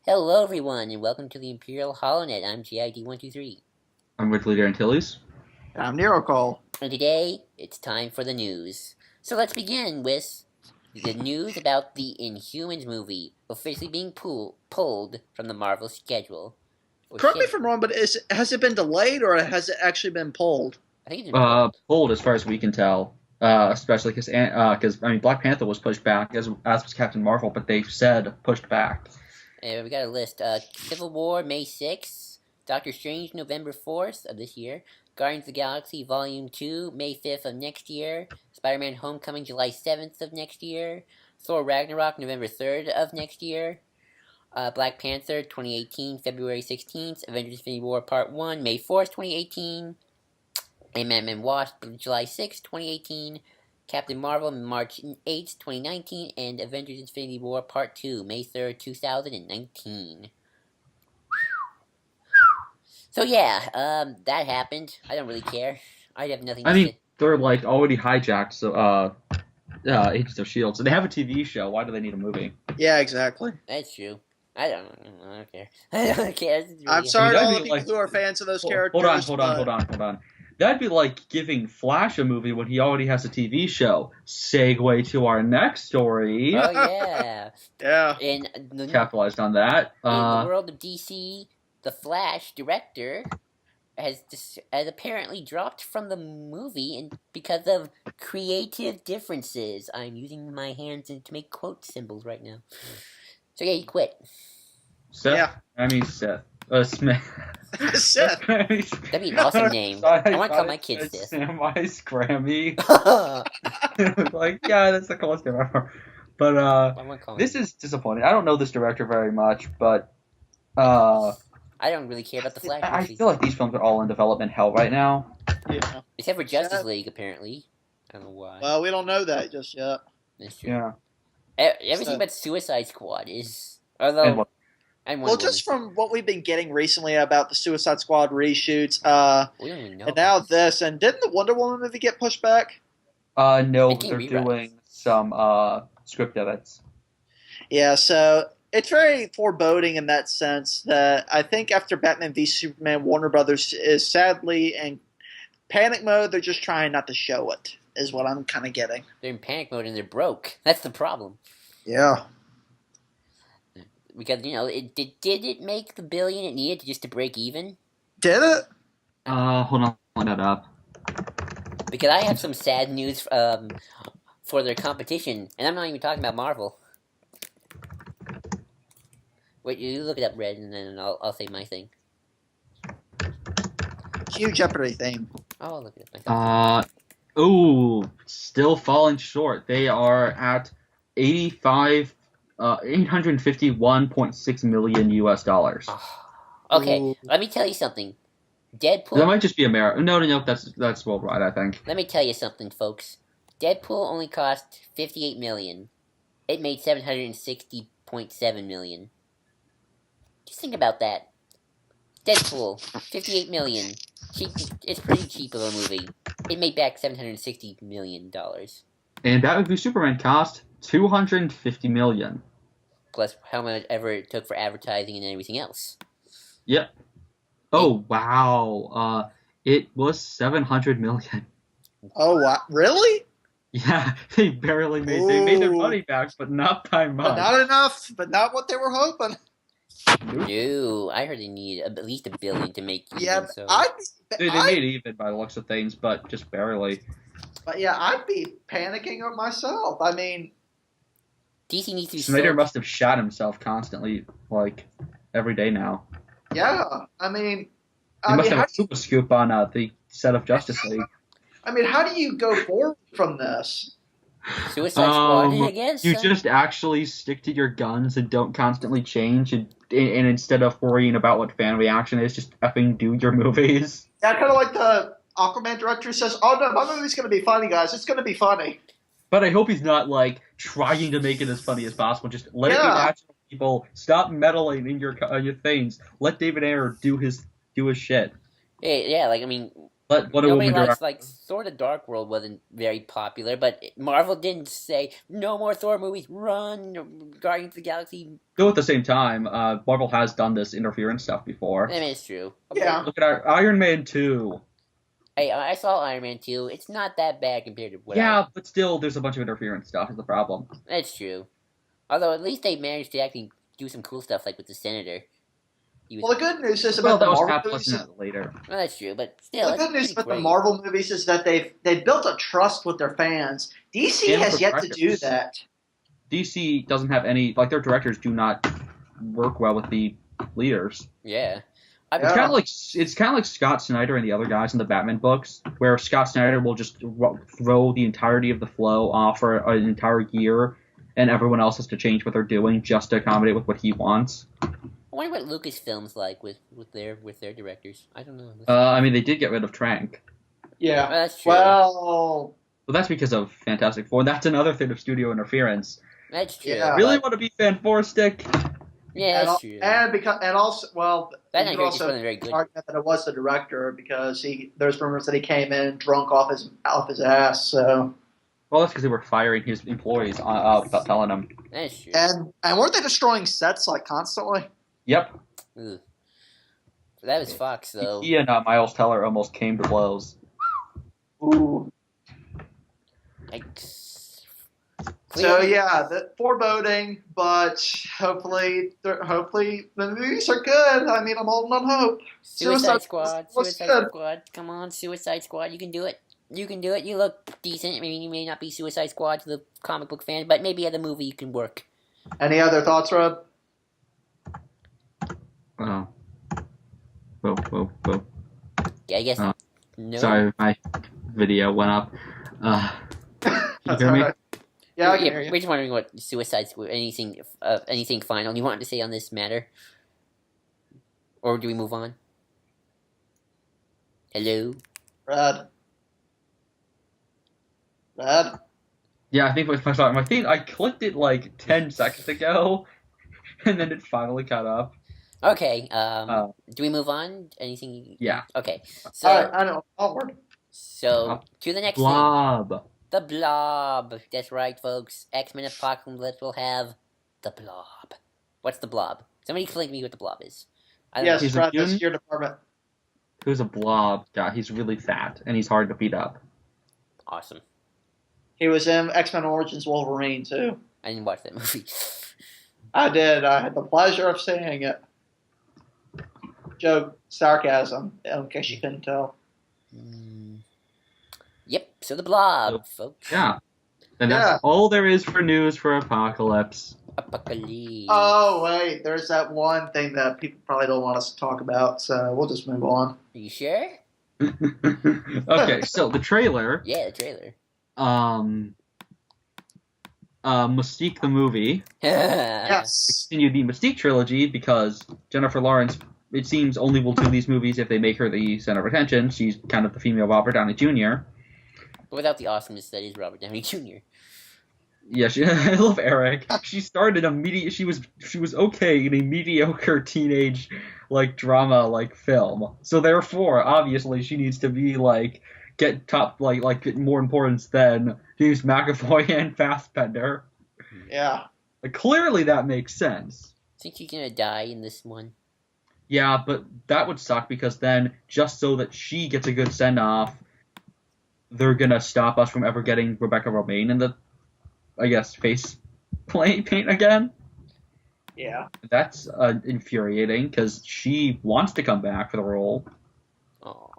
Hello everyone, and welcome to the Imperial Holonet. I'm GID123. I'm with Leader Antilles. I'm Nero Cole. And today, it's time for the news. So let's begin with the news about the Inhumans movie officially being pulled from the Marvel schedule. Correct me if I'm wrong, but has it been delayed or has it actually been pulled? I think it's been pulled. Pulled as far as we can tell, especially because Black Panther was pushed back as was Captain Marvel, but they said pushed back. And we got a list. Civil War, May 6th. Doctor Strange, November 4th of this year. Guardians of the Galaxy Volume 2, May 5th of next year. Spider-Man Homecoming, July 7th of next year. Thor Ragnarok, November 3rd of next year. Black Panther, 2018, February 16th. Avengers Infinity War Part 1, May 4th, 2018. Ant-Man Wasp, July 6th, 2018. Captain Marvel, March 8th, 2019. And Avengers Infinity War Part 2, May 3rd, 2019. So yeah, that happened. I don't really care. I have nothing to say. They're like already hijacked, so Agents of Shield. So they have a TV show. Why do they need a movie? Yeah, exactly. That's true. I don't care. I don't care. Really I'm sorry to all the people who are fans of those characters. Hold on. That'd be like giving Flash a movie when he already has a TV show. Segue to our next story. Oh yeah. Yeah. Capitalized on that. In the world of DC, the Flash director has apparently dropped from the movie because of creative differences. I'm using my hands to make quote symbols right now. So yeah, he quit. Seth? Yeah. I mean Seth. Smith. Seth. That'd be an awesome name. I want to call my kids Seth. Samwise Grammy. Like, yeah, that's the coolest name ever. But this is disappointing. I don't know this director very much, but I don't really care about the Flash movie. I feel like these films are all in development hell right now. Yeah. Except for Justice League, apparently. I don't know why. Well, we don't know that just yet. That's true. Yeah. Everything but Suicide Squad is... Although... Well, just from what we've been getting recently about the Suicide Squad reshoots, we don't even know. And now this, and didn't the Wonder Woman movie get pushed back? No, they're doing some script edits. Yeah, so it's very foreboding in that sense that I think after Batman v Superman, Warner Brothers is sadly in panic mode. They're just trying not to show it, is what I'm kind of getting. They're in panic mode and they're broke. That's the problem. Yeah. Because, did it make the billion it needed just to break even? Did it? Hold on, I'll look that up. Because I have some sad news for their competition, and I'm not even talking about Marvel. Wait, you look it up, Red, and then I'll say my thing. Huge Jeopardy theme. Oh, I'll look it up. Still falling short. They are at $851.6 million US. Okay, Ooh. Let me tell you something. Deadpool... That might just be America. No, that's worldwide, I think. Let me tell you something, folks. Deadpool only cost $58 million. It made $760.7 million. Just think about that. Deadpool, $58 million. It's pretty cheap of a movie. It made back $760 million. And Batman v Superman cost $250 million. Plus how much ever it took for advertising and everything else. Yep. Oh, wow. It was $700 million. Oh, wow. Really? Yeah, they barely made... They made their money back, but not by much. But not enough, but not what they were hoping. No, I heard they need at least $1 billion to make even, Yeah, so... They made even by the looks of things, but just barely. But yeah, I'd be panicking myself. I mean... DC needs to be Snyder must have shot himself constantly, like, every day now. Yeah, I mean... He must have a super scoop on the set of Justice League. I mean, how do you go forward from this? Suicide Squad, I guess? You just actually stick to your guns and don't constantly change, and instead of worrying about what fan reaction is, just effing do your movies. Yeah, kind of like the Aquaman director says, oh no, my movie's going to be funny, guys. It's going to be funny. But I hope he's not, like, trying to make it as funny as possible. Just let it be natural, people. Stop meddling in your things. Let David Ayer do his shit. Yeah, like, I mean... What a Nobody woman likes, director. Thor: The Dark World wasn't very popular, but Marvel didn't say, no more Thor movies, run, Guardians of the Galaxy. Though at the same time, Marvel has done this interference stuff before. I mean, it's true. Yeah. Look at our Iron Man 2. Hey, I saw Iron Man 2. It's not that bad compared to what But still, there's a bunch of interference stuff is the problem. That's true. Although, at least they managed to actually do some cool stuff, like with the Senator. Well, the good news is Well, about that the was Marvel half movies. later. Well, that's true, but still, The good news it's about the great. Marvel movies is that they've built a trust with their fans. DC And has yet to directors. do that. DC doesn't have any, like, their directors do not work well with the leaders. Yeah. It's kind of like Scott Snyder and the other guys in the Batman books, where Scott Snyder will just throw the entirety of the flow off for an entire year, and everyone else has to change what they're doing just to accommodate with what he wants. I wonder what Lucasfilm's like with their directors. I don't know. I mean, they did get rid of Trank. Yeah. Well, that's true. Well, that's because of Fantastic Four. That's another thing of studio interference. That's true. Yeah. Really want to be Fan-Four-stick? Yeah, that's true. And also, well, that you could also very good. argument that it was the director because there's rumors that he came in drunk off his ass. So. Well, that's because they were firing his employees without telling them. That's true. And weren't they destroying sets constantly? Yep. Ugh. That was Fox, though. He and Miles Teller almost came to blows. Ooh. So yeah, foreboding, but hopefully the movies are good. I mean, I'm holding on hope. Suicide Squad. Come on, Suicide Squad. You can do it. You can do it. You look decent. I mean, you may not be Suicide Squad to the comic book fan, but maybe at the movie you can work. Any other thoughts, Rob? Oh. Whoa. Yeah, I guess. No. Sorry, my video went up. You hear me? Yeah, I can hear you. We're just wondering what Suicide Squad, anything final you wanted to say on this matter? Or do we move on? Hello? Brad? Yeah, I think my thing, I clicked it like 10 seconds ago, and then it finally caught up. Okay, do we move on? Anything? Yeah. Okay, so... I know, onward. So, to the next Blob. thing. The Blob. That's right, folks. X-Men Apocalypse will have the Blob. What's the Blob? Somebody explain to me what the Blob is. Yes, Brad, that's your department. Who's a blob guy? He's really fat, and he's hard to beat up. Awesome. He was in X-Men Origins Wolverine, too. I didn't watch that movie. I did. I had the pleasure of seeing it. Joke, sarcasm, in case you couldn't tell. Yep, so the Blob, folks. Yeah. And that's all there is for news for Apocalypse. Apocalypse. Oh, wait. There's that one thing that people probably don't want us to talk about, so we'll just move on. Are you sure? Okay, so the trailer. Yeah, the trailer. Mystique the movie. Yes. Continue the Mystique trilogy because Jennifer Lawrence, it seems, only will do these movies if they make her the center of attention. She's kind of the female Robert Downey Jr. But without the awesomeness that is Robert Downey Jr. Yeah, I love Eric. She started she was okay in a mediocre teenage drama film. So therefore, obviously, she needs to be get top get more importance than James McAvoy and Fassbender. Yeah. Clearly, that makes sense. Think she's gonna die in this one? Yeah, but that would suck because then just so that she gets a good send off, they're gonna stop us from ever getting Rebecca Romijn in the, I guess, face paint again. Yeah. That's infuriating because she wants to come back for the role. Oh.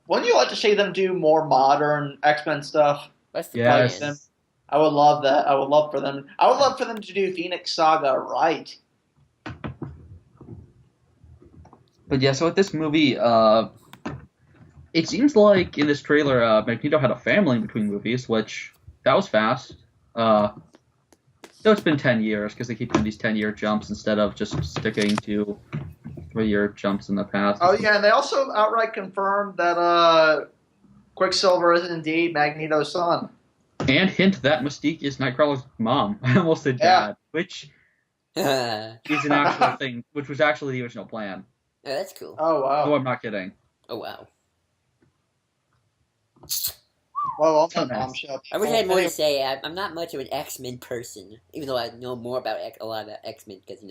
Wouldn't you like to see them do more modern X-Men stuff? That's the plan. I would love that. I would love for them to do Phoenix Saga right. But yeah, so with this movie, it seems like in this trailer, Magneto had a family in between movies, which that was fast. Though it's been 10 years because they keep doing these 10-year jumps instead of just sticking to 3-year jumps in the past. Oh yeah, and they also outright confirmed that Quicksilver is indeed Magneto's son. And hint that Mystique is Nightcrawler's mom. I almost said dad, which is an actual thing, which was actually the original plan. Yeah, that's cool. Oh wow. No, I'm not kidding. Oh wow. Well, on So that nice. bombshell. I wish I had more to Anyway, say. I'm not much of an X-Men person, even though I know more about a lot about X-Men because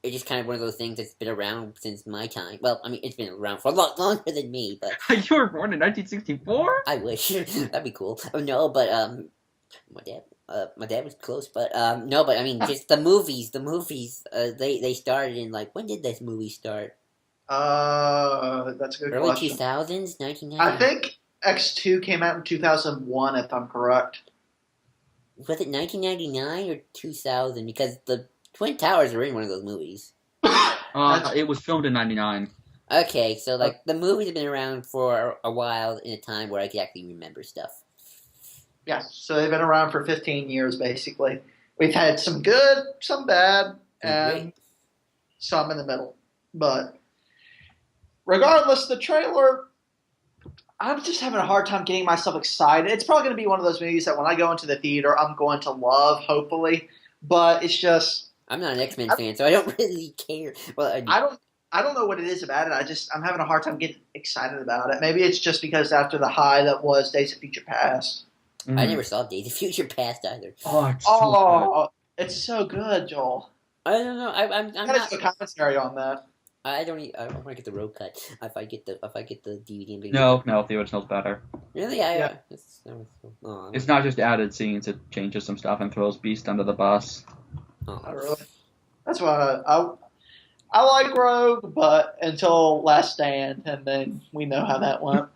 it's just kind of one of those things that's been around since my time. Well, I mean, it's been around for a lot longer than me, but You were born in 1964? I wish that'd be cool. Oh no, but my dad was close, but no, but I mean, just the movies. They started in like when did this movie start? that's a good Early two question. thousands, I 1990. think X2 came out in 2001, if I'm correct. Was it 1999 or 2000? Because the Twin Towers were in one of those movies. That's It was filmed in '99. Okay, so uh, like the movies have been around for a while in a time where I can actually remember stuff. yeah. So they've been around for 15 years, basically. We've had some good, some bad, Some and great. some in the middle. But regardless, the trailer, I'm just having a hard time getting myself excited. It's probably going to be one of those movies that when I go into the theater, I'm going to love, hopefully. But it's just, I'm not an X-Men I, fan, so I don't really care. Well, I don't. I don't know what it is about it. I'm having a hard time getting excited about it. Maybe it's just because after the high that was Days of Future Past. I Mm. never saw Days of Future Past either. Oh, it's so good. Oh, it's so good, Joel. I don't know. I'm Gotta do not. a commentary on that. I don't want to get the road cut. If I get the DVD, I'm gonna get No, the. no, the original's better. Really, Yeah. oh, It's not just added scenes; it changes some stuff and throws Beast under the bus. I oh. really. That's why I like Rogue, but until Last Stand, and then we know how that went.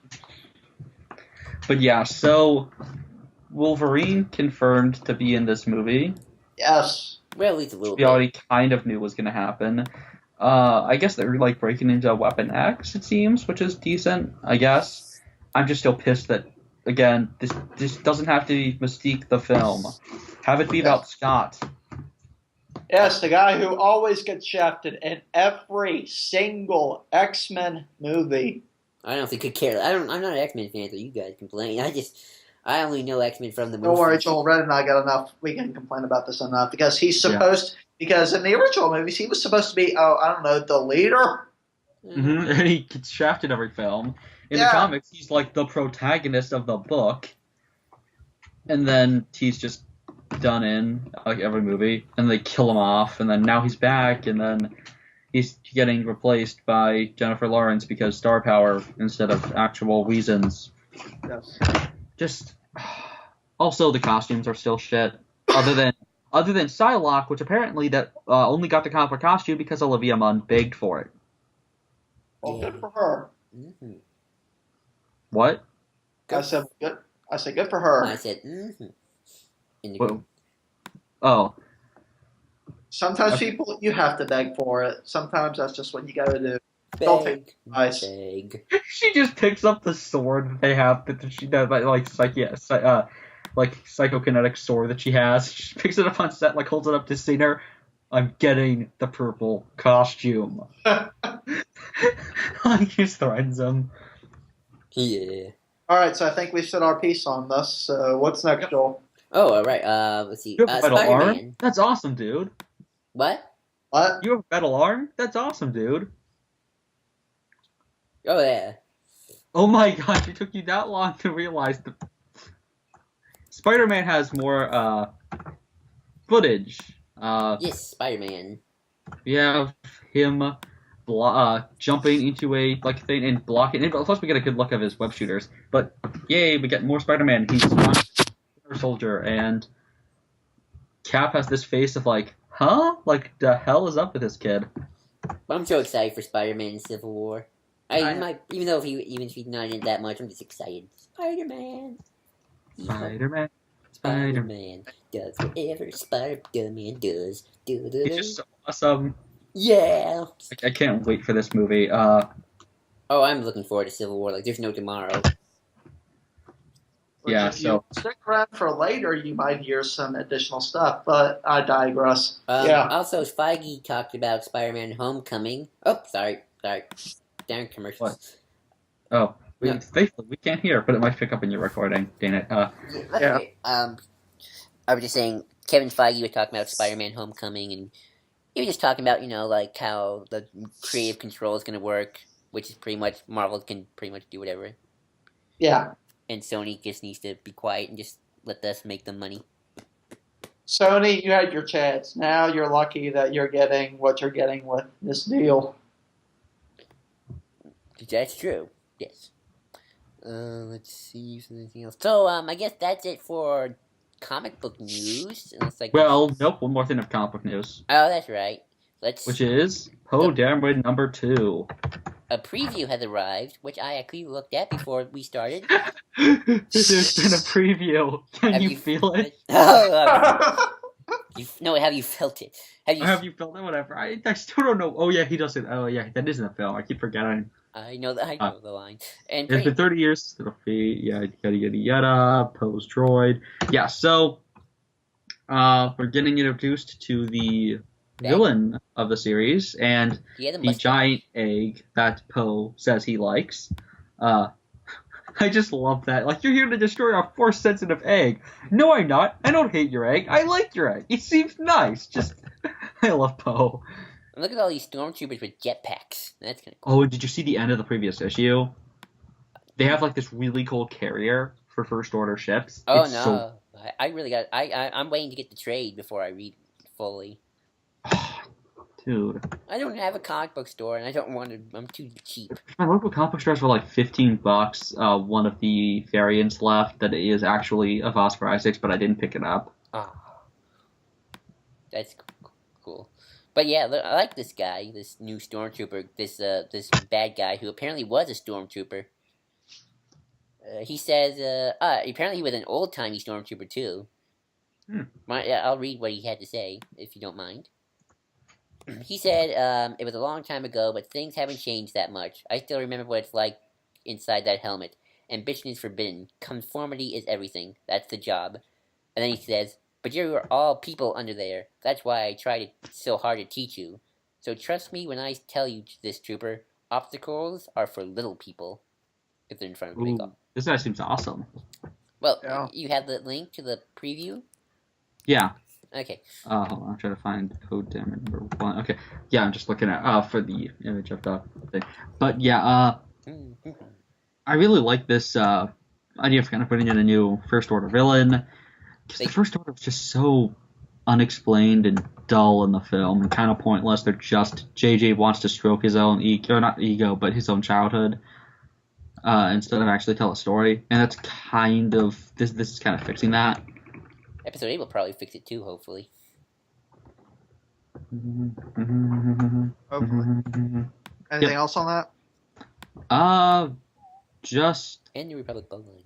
But yeah, so Wolverine confirmed to be in this movie. Yes. Well, at least a Which little we bit. already kind of knew was going to happen. I guess they're like breaking into Weapon X, it seems, which is decent. I guess. I'm just still pissed that again this doesn't have to be Mystique the film. Have it be about Scott. Yes, the guy who always gets shafted in every single X-Men movie. I don't think I care. I'm not an X-Men fan, so you guys complain. I only know X-Men from the Don't worry, movies. Joel. Red and I got enough. We can complain about this enough because because in the original movies he was supposed to be, oh, I don't know, the leader. Mm-hmm. And he gets shafted every film. In the Yeah. comics, he's like the protagonist of the book, and then he's just done in like every movie, and they kill him off, and then now he's back, and then he's getting replaced by Jennifer Lawrence because star power instead of actual reasons. Yes. Just also the costumes are still shit. Other than Psylocke, which apparently that only got the copper costume because Olivia Munn begged for it. Well, Yeah. good for her. Mm-hmm. What? I said good. I said good for her. I said, mm-hmm. In the What? group. Oh. Sometimes Okay. people you have to beg for it. Sometimes that's just what you got to do. Don't take Beg. advice. Beg. She just picks up the sword that they have that she does like psychokinetic sword that she has. She picks it up on set, like holds it up to Cena. I'm getting the purple costume. Like just threatens him. Yeah. All right, so I think we've said our piece on this. So what's next, Joel? Oh, all right. Let's see. You have a metal arm? Spider-Man. That's awesome, dude. What? What? You have a metal arm? That's awesome, dude. Oh yeah. Oh my gosh, it took you that long to realize that Spider-Man has more footage. Yes, Spider-Man. We have him jumping into a thing and blocking. And plus, we get a good look of his web shooters. But yay, we get more Spider-Man. He's not a soldier, and Cap has this face of like, huh? Like the hell is up with this kid? But I'm so excited for Spider-Man in Civil War. Even if he's not in it that much, I'm just excited. Spider-Man. Spider-Man. Spider-Man does whatever Spider-Man does. It's just so awesome. Yeah. I can't wait for this movie. Oh, I'm looking forward to Civil War. Like, there's no tomorrow. Yeah, If so- you stick around for later, you might hear some additional stuff. But I digress. Yeah. Also, Feige talked about Spider-Man Homecoming. Oh, sorry. Darn commercials. What? Oh, No. we can't hear, but it might pick up in your recording. Dang it. That's Yeah. okay. I was just saying, Kevin Feige was talking about Spider-Man Homecoming, and he was just talking about, like how the creative control is going to work, which is pretty much Marvel can pretty much do whatever. Yeah. and Sony just needs to be quiet and just let us make the money. Sony, you had your chance. Now you're lucky that you're getting what you're getting with this deal. That's true. Yes. Let's see if there's anything else. So, I guess that's it for comic book news. Well, nope. One more thing of comic book news, Oh, that's right. which is Poe Dameron #2. A preview has arrived, which I actually looked at before we started. There's been a preview. Can you feel it? Oh, have you felt it? Have you felt it? Whatever. I still don't know. Oh yeah, he does it. Oh yeah, that is in the film. I keep forgetting. I know the line. And it's been 30 years to the feet. Yeah, yada yada yada. Poe's droid. Yeah. So, we're getting introduced to the villain of the series and the giant egg that Poe says he likes. I just love that. Like, you're here to destroy our Force-sensitive egg. No, I'm not. I don't hate your egg. I like your egg. It seems nice. Just, I love Poe. Look at all these stormtroopers with jetpacks. That's kind of cool. Oh, did you see the end of the previous issue? They have, like, this really cool carrier for First Order ships. Oh, it's no. I really got... I'm waiting to get the trade before I read fully. Dude. I don't have a comic book store, and I don't want to... I'm too cheap. My local comic book stores were like $15. One of the variants left that is actually a Oscar Isaacs, but I didn't pick it up. Oh. That's cool. But yeah, I like this guy, this new stormtrooper, this bad guy who apparently was a stormtrooper. He says, apparently he was an old-timey stormtrooper too. I'll read what he had to say, if you don't mind. He said, it was a long time ago, but things haven't changed that much. I still remember what it's like inside that helmet. Ambition is forbidden. Conformity is everything. That's the job. And then he says, but you're all people under there. That's why I tried so hard to teach you. So trust me when I tell you this, trooper. Obstacles are for little people. If they're in front of you. This guy seems awesome. Well, You have the link to the preview? Yeah. Okay. Hold on, I'm trying to find Poe Dameron #1. Okay. Yeah, I'm just looking at for the image of the thing. But yeah, I really like this idea of kind of putting in a new First Order villain. Because the First Order was just so unexplained and dull in the film and kind of pointless. They're just JJ wants to stroke his own ego, or not ego, but his own childhood, instead of actually tell a story. And that's kind of this is kind of fixing that. Episode 8 will probably fix it too, hopefully. Hopefully. Anything else on that? Just... And New Republic Bloodline.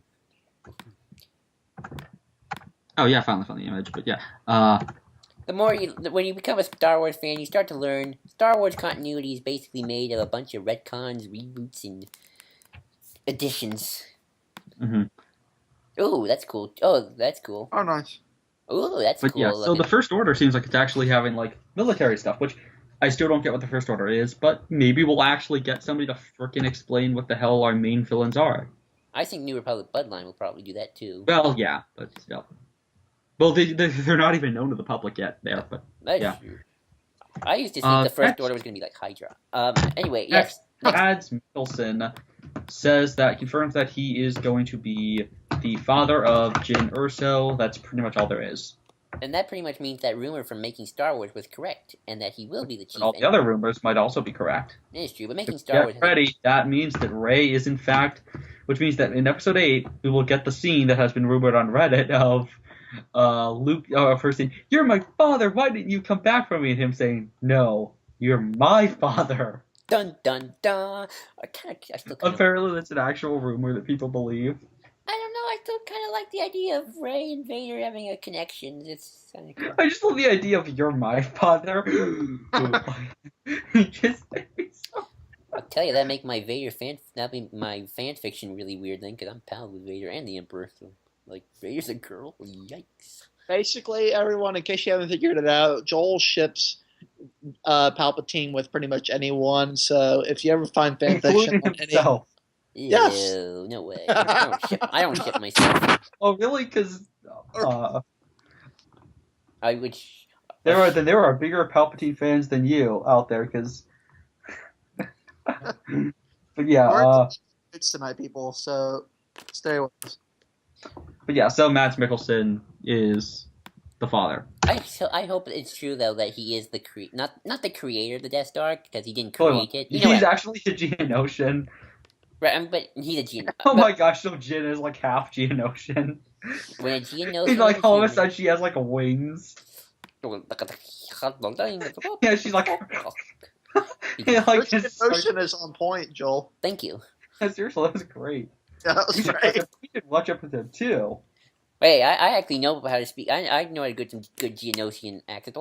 Oh, yeah, I finally found the image, but yeah. The more when you become a Star Wars fan, you start to learn Star Wars continuity is basically made of a bunch of retcons, reboots, and additions. Ooh, that's cool. Oh, that's cool. Oh, nice. Ooh, that's cool. Yeah, so the First Order seems like it's actually having, like, military stuff, which I still don't get what the First Order is, but maybe we'll actually get somebody to frickin' explain what the hell our main villains are. I think New Republic Bloodline will probably do that, too. Well, yeah, but still. Well, they're not even known to the public yet there, but that's yeah. True. I used to think the First Order was going to be like Hydra. Anyway, yes. Mads Mikkelsen confirms that he is going to be the father of Jyn Erso. That's pretty much all there is. And that pretty much means that rumor from Making Star Wars was correct, and that he will be the chief. And all the other rumors might also be correct. It is true, but Making Star Wars... Get ready, that means that Rey is in fact... Which means that in Episode 8, we will get the scene that has been rumored on Reddit of Luke first saying, "You're my father, why didn't you come back for me?" And him saying, "No, you're my father." Dun dun dun. Apparently that's an actual rumor that people believe. I don't know, I still kind of like the idea of Rey and Vader having a connection. It's kind of cool. I just love the idea of "you're my father." Just so... I'll tell you, that'd make my fan fiction really weird then, because I'm pals with Vader and the Emperor, so, like, Vader's a girl? Yikes. Basically, everyone, in case you haven't figured it out, Joel ships Palpatine with pretty much anyone, so if you ever find fan fiction on himself. Yes. Ew, no way. I don't ship myself. Oh, really? Because I would... There are bigger Palpatine fans than you out there, because... But yeah, it's to my people, so Stay with us. But yeah, so Mads Mikkelsen is the father. I hope it's true though that he is the not the creator of the Death Star because he didn't Totally. create it. You know He's what? actually a Geonosian. Right, but he's a Geon. Oh my gosh, so Jin is like half Geonosian. When a Geonosian He's like and all of a human- sudden she has like wings. Yeah, she's like yeah, like Your just emotion is on point, Joel. Thank you. seriously, that was great. Yeah, that was great. We should watch episode 2. Hey, I actually know how to speak. I know how to do some good Geonosian accent.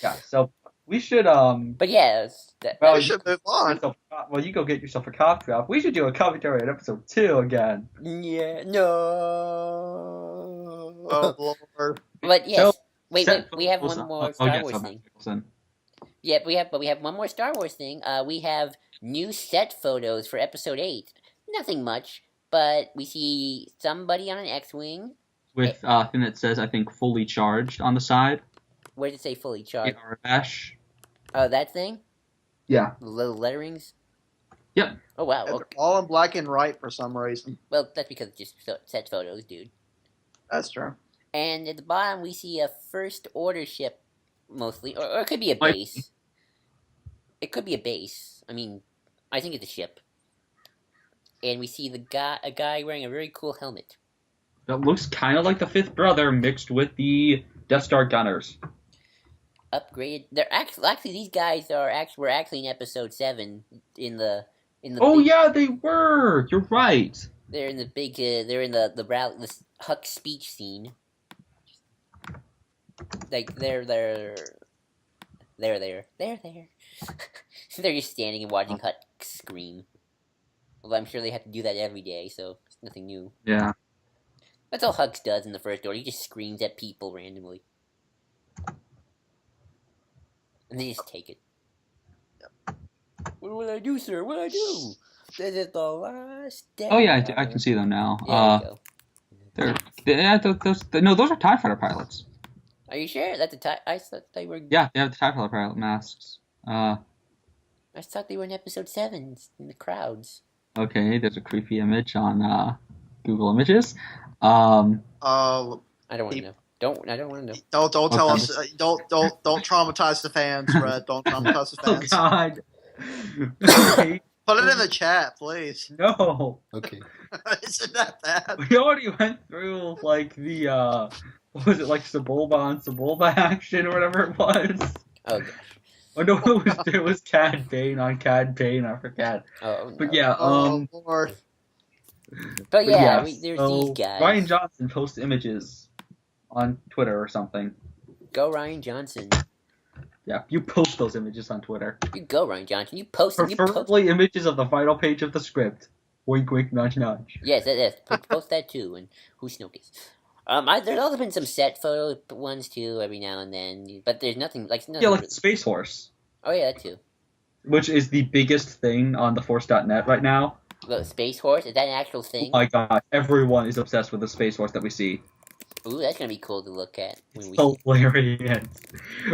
Yeah, so we should But yeah, well, We should move on. well, you go get yourself a cough drop. We should do a commentary on episode 2 again. yeah, no. Oh Lord. But yes, So, wait, we have one more oh, Star yeah, Wars so thing. Mikkelsen. Yeah, we have one more Star Wars thing. We have new set photos for Episode 8. Nothing much, but we see somebody on an X-wing. With thing that says I think fully charged on the side. Where does it say fully charged? In Arabesh. Oh, that thing? Yeah. The little letterings? Yep. Oh, wow. They're Okay. all in black and white for some reason. Well, that's because it's just set photos, dude. That's true. And at the bottom, we see a First Order ship, mostly. Or it could be a Might base. It could be a base. I mean, I think it's a ship. And we see a guy wearing a very cool helmet. That looks kind of like the Fifth Brother mixed with the Death Star gunners. Upgraded. They're actually these guys were actually in Episode 7 in the. Oh big, yeah, they were. You're right. They're in the big. They're in the Huck speech scene. Like they're there. They're just standing and watching Huck scream. Well, I'm sure they have to do that every day, so it's nothing new. Yeah. That's all Hux does in the First Order. He just screams at people randomly. And they just take it. Yep. What will I do, sir? What will I do? This is the last day. Oh yeah, I can see them now. Yeah, there you go. No, those are TIE Fighter pilots. Are you sure? That's a TIE... I thought they were... Yeah, they have the TIE Fighter pilot masks. I thought they were in Episode 7, in the crowds. Okay, there's a creepy image on Google Images. Uh, I don't want to know. I don't want to know. don't tell Okay. us. Don't traumatize the fans, Brett. Don't traumatize the Oh fans. God. Put it in the chat, please. No. Okay. Isn't that bad? We already went through like the what was it, like Sebulba action or whatever it was. Oh, gosh. Oh no, it was Cad Bane on Cad Bane, I forget. Oh, no. But yeah, Oh Lord. But yeah, yes, there's so these guys. Ryan Johnson posts images on Twitter or something. Go, Ryan Johnson. Yeah, you post those images on Twitter. You go, Ryan Johnson. You post them. Preferably images of the final page of the script. Wink, wink, nudge, nudge. Yes. Post that too, and who Snookies. There's also been some set photo ones too every now and then, but there's nothing like Yeah, like Space Horse, Oh yeah, that too. which is the biggest thing on theforce.net right now. The Space Horse, is that an actual thing? Oh my god, everyone is obsessed with the Space Horse that we see. Ooh, that's gonna be cool to look at when we. Hilarious.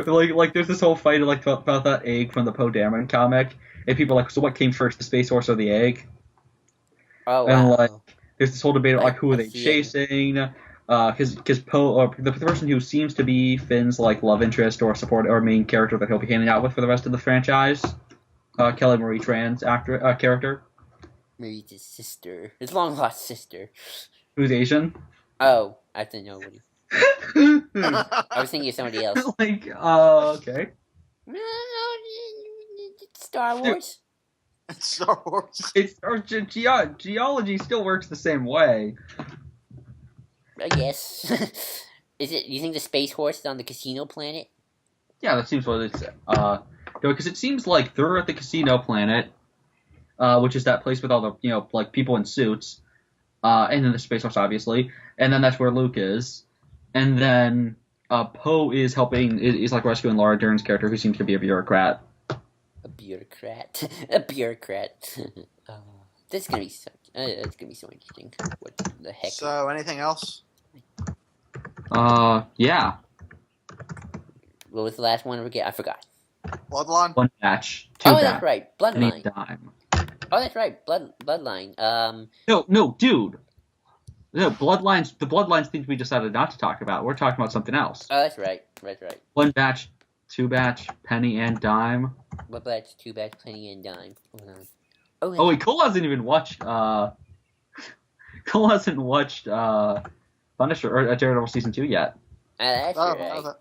Like there's this whole fight like about that egg from the Poe Dameron comic, and people are like, so what came first, the Space Horse or the egg? Oh wow. And like, there's this whole debate of like who are I they see it. chasing? Because Poe, or the person who seems to be Finn's like love interest or support or main character that he'll be hanging out with for the rest of the franchise, Kelly Marie Tran's character, Maybe it's his sister, his long lost sister. who's Asian. Oh, I didn't know what he. I was thinking of somebody else. Like, okay. No, it's Star Wars. Star Wars. It's or geology still works the same way. I guess. Is it? You think the Space Horse is on the casino planet? Yeah, that seems what it's. Because it seems like they're at the casino planet, which is that place with all the like people in suits, and then the Space Horse obviously, and then that's where Luke is, and then Poe is helping is like rescuing Laura Dern's character, who seems to be a bureaucrat. A bureaucrat. A bureaucrat. This is gonna be so. It's gonna be so interesting. What the heck? So, anything else? Yeah, What was the last one? I forgot. Bloodline. one match, two Oh, back, that's right. any Bloodline. dime. Oh, that's right. Bloodline. No, dude. No, Bloodlines. The Bloodlines things we decided not to talk about. We're talking about something else. Oh, that's right. Right. One batch, two batch, penny and dime. What batch? Two batch, penny and dime. Hold on. Oh, Oh wait, Cole hasn't even watched. Cole hasn't watched Punisher or Daredevil season 2 yet. that's right.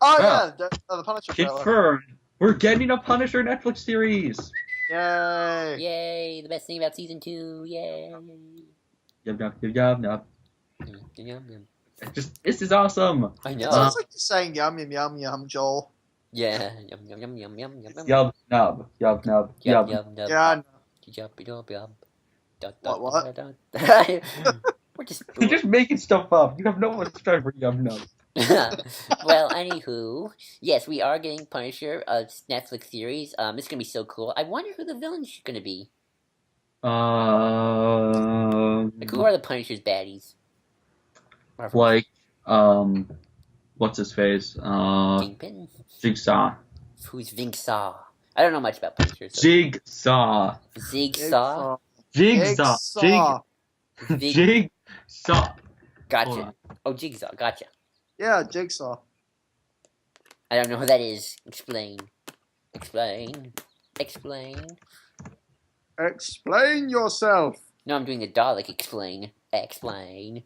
Yeah, the Punisher trailer. Confirmed. We're getting a Punisher Netflix series. Yay! Yay! The best thing about season 2. Yay! Yum. Yum. This is awesome. I know. It sounds like you're saying yum yum yum yum, Joel. Yeah. Yum. Yum nub. Yeah. What? We're just. You're just making stuff up. You have no one to try for yum nub. Well, anywho, yes, we are getting Punisher, a Netflix series. It's gonna be so cool. I wonder who the villain's gonna be. Like, who are the Punisher's baddies? Like, what's his face? Kingpin? Jigsaw. Who's Jigsaw? I don't know much about Punisher. So. Jigsaw. Jigsaw? Jigsaw. Gotcha. Oh, Jigsaw. Gotcha. Yeah, Jigsaw. I don't know who that is. Explain. Explain yourself. No, I'm doing the Dalek explain. You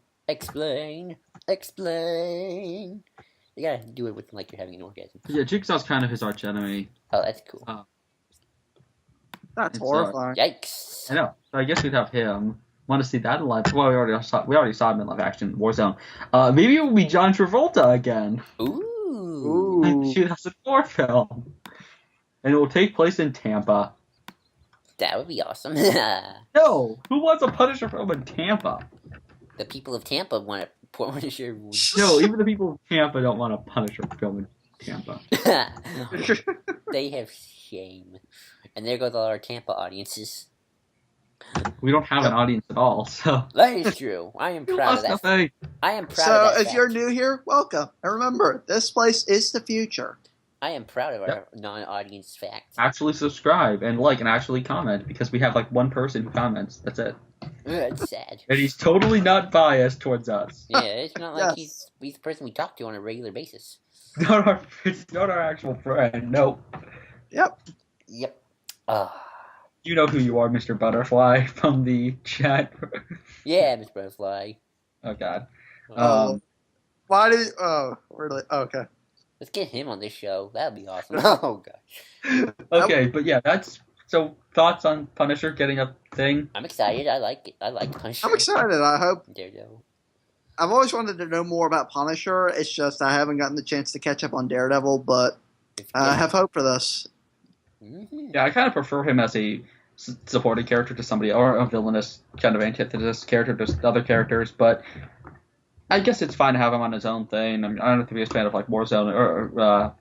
gotta do it with like you're having an orgasm. Yeah, Jigsaw's kind of his arch enemy. Oh, that's cool. That's It's, horrifying. Yikes. I know. So I guess we'd have him. Want to see that in live? Well, we already saw him in live action Warzone. Maybe it will be John Travolta again. Ooh. 2004 film, and it will take place in Tampa. That would be awesome. No, who wants a Punisher film in Tampa? The people of Tampa want a Punisher. No, even the people of Tampa don't want a Punisher film in Tampa. They have shame. And there goes all our Tampa audiences. We don't have an audience at all, so. That is true. I am proud of that. Nothing. I am proud So of that. if you're new here, welcome. And remember, this place is the future. I am proud of our non-audience fact. Actually subscribe and like and actually comment because we have like one person who comments. That's it. It's sad. And he's totally not biased towards us. Yeah, it's not like Yes. he's the person we talk to on a regular basis. It's not our actual friend. Nope. Yep. Yep. You know who you are, Mr. Butterfly, from the chat. Yeah, Miss Butterfly. Oh God. Why did? Really? Okay. Let's get him on this show. That'd be awesome. Oh gosh. Okay, but yeah, that's so. Thoughts on Punisher getting a thing? I'm excited. I like it. I like Punisher. I'm excited. I hope. Daredevil. I've always wanted to know more about Punisher. It's just I haven't gotten the chance to catch up on Daredevil, but I have hope for this. Mm-hmm. Yeah, I kind of prefer him as a supporting character to somebody, or a villainous kind of antithesis character to other characters, but I guess it's fine to have him on his own thing. I mean, I don't have to be a fan of like Warzone or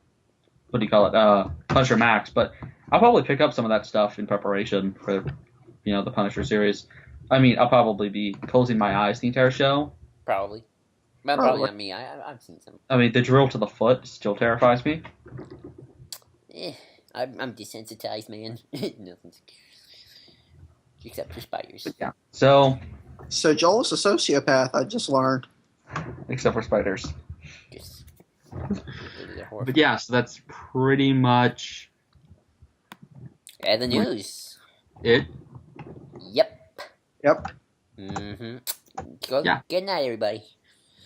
what do you call it, Punisher Max, but I'll probably pick up some of that stuff in preparation for, the Punisher series. I mean, I'll probably be closing my eyes the entire show. Probably. Well, probably not me. I've seen some. I mean, the drill to the foot still terrifies me. I'm desensitized, man. Nothing. Except for spiders. Yeah. So, Joel's a sociopath. I just learned. except for spiders. Just. But yeah, so that's pretty much And the news. it. Yep. Yep. Mm-hmm. Yeah. Good night, everybody.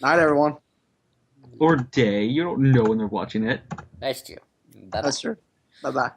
Night, everyone. Or day. You don't know when they're watching it. That's true. Bye-bye. That's true. Bye bye.